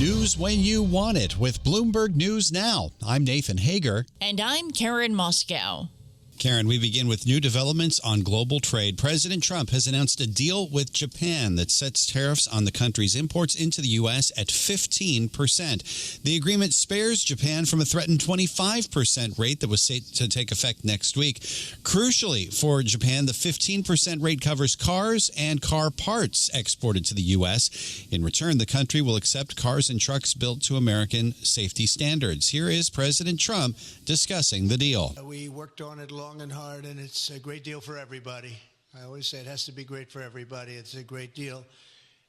News when you want it with Bloomberg News Now. I'm Nathan Hager. And I'm Karen Moscow. Karen, we begin with new developments on global trade. President Trump has announced a deal with Japan that sets tariffs on the country's imports into the U.S. at 15%. The agreement spares Japan from a threatened 25% rate that was set to take effect next week. Crucially for Japan, the 15% rate covers cars and car parts exported to the U.S. In return, the country will accept cars and trucks built to American safety standards. Here is President Trump discussing the deal. We worked on it long and hard, and it's a great deal for everybody. I always say it has to be great for everybody. It's a great deal.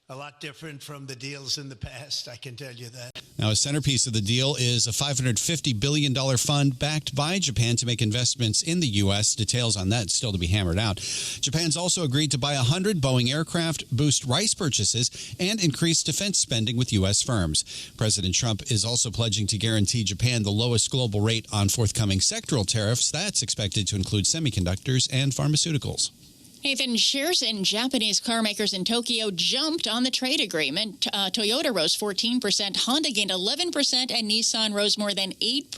A lot different from the deals in the past, I can tell you that. Now, a centerpiece of the deal is a $550 billion fund backed by Japan to make investments in the U.S. Details on that still to be hammered out. Japan's also agreed to buy 100 Boeing aircraft, boost rice purchases, and increase defense spending with U.S. firms. President Trump is also pledging to guarantee Japan the lowest global rate on forthcoming sectoral tariffs. That's expected to include semiconductors and pharmaceuticals. Nathan, shares in Japanese car makers in Tokyo jumped on the trade agreement. Toyota rose 14%, Honda gained 11%, and Nissan rose more than 8%.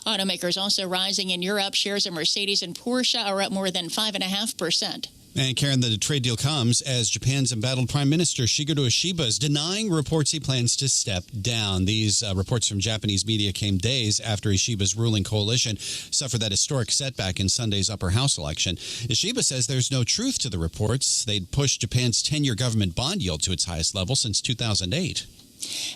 Automakers also rising in Europe. Shares of Mercedes and Porsche are up more than 5.5%. And Karen, the trade deal comes as Japan's embattled Prime Minister Shigeru Ishiba is denying reports he plans to step down. These reports from Japanese media came days after Ishiba's ruling coalition suffered that historic setback in Sunday's upper house election. Ishiba says there's no truth to the reports. They'd pushed Japan's 10-year government bond yield to its highest level since 2008.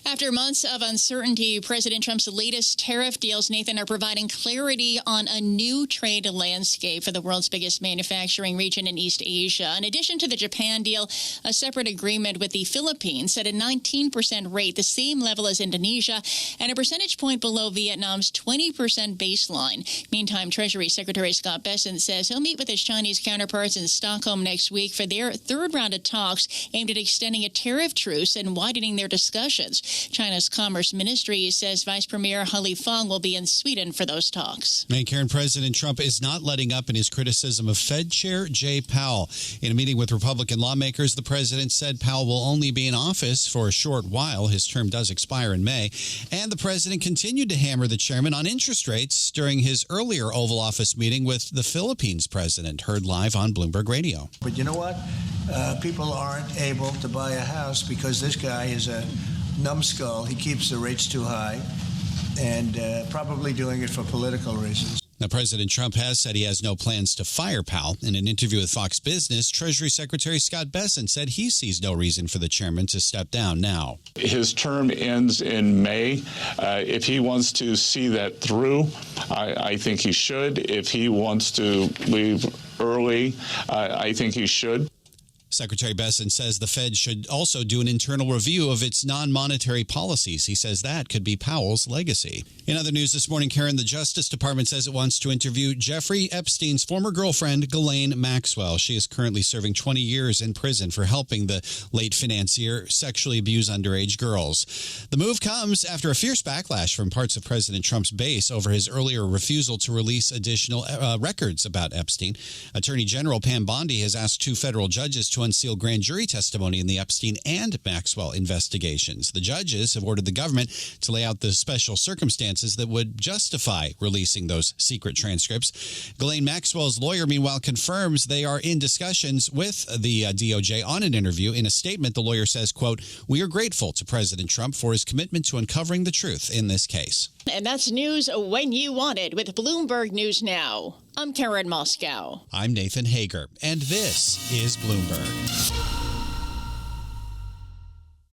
After months of uncertainty, President Trump's latest tariff deals, Nathan, are providing clarity on a new trade landscape for the world's biggest manufacturing region in East Asia. In addition to the Japan deal, a separate agreement with the Philippines set a 19% rate, the same level as Indonesia, and a percentage point below Vietnam's 20% baseline. Meantime, Treasury Secretary Scott Bessent says he'll meet with his Chinese counterparts in Stockholm next week for their third round of talks aimed at extending a tariff truce and widening their discussions. China's Commerce Ministry says Vice Premier He Feng will be in Sweden for those talks. And Karen, President Trump is not letting up in his criticism of Fed Chair Jay Powell. In a meeting with Republican lawmakers, the president said Powell will only be in office for a short while. His term does expire in May. And the president continued to hammer the chairman on interest rates during his earlier Oval Office meeting with the Philippines president, heard live on Bloomberg Radio. But you know what? People aren't able to buy a house because this guy is a numbskull. He keeps the rates too high and probably doing it for political reasons. Now, President Trump has said he has no plans to fire Powell. In an interview with Fox Business, Treasury Secretary Scott Bessent said he sees no reason for the chairman to step down now. His term ends in May. If he wants to see that through, I think he should. If he wants to leave early, I think he should. Secretary Bessent says the Fed should also do an internal review of its non-monetary policies. He says that could be Powell's legacy. In other news this morning, Karen, the Justice Department says it wants to interview Jeffrey Epstein's former girlfriend, Ghislaine Maxwell. She is currently serving 20 years in prison for helping the late financier sexually abuse underage girls. The move comes after a fierce backlash from parts of President Trump's base over his earlier refusal to release additional records about Epstein. Attorney General Pam Bondi has asked two federal judges to unseal grand jury testimony in the Epstein and Maxwell investigations. The judges have ordered the government to lay out the special circumstances that would justify releasing those secret transcripts. Ghislaine Maxwell's lawyer, meanwhile, confirms they are in discussions with the DOJ on an interview. In a statement, the lawyer says, quote, "We are grateful to President Trump for his commitment to uncovering the truth in this case." And that's news when you want it with Bloomberg News Now. I'm Karen Moscow. I'm Nathan Hager, and this is Bloomberg.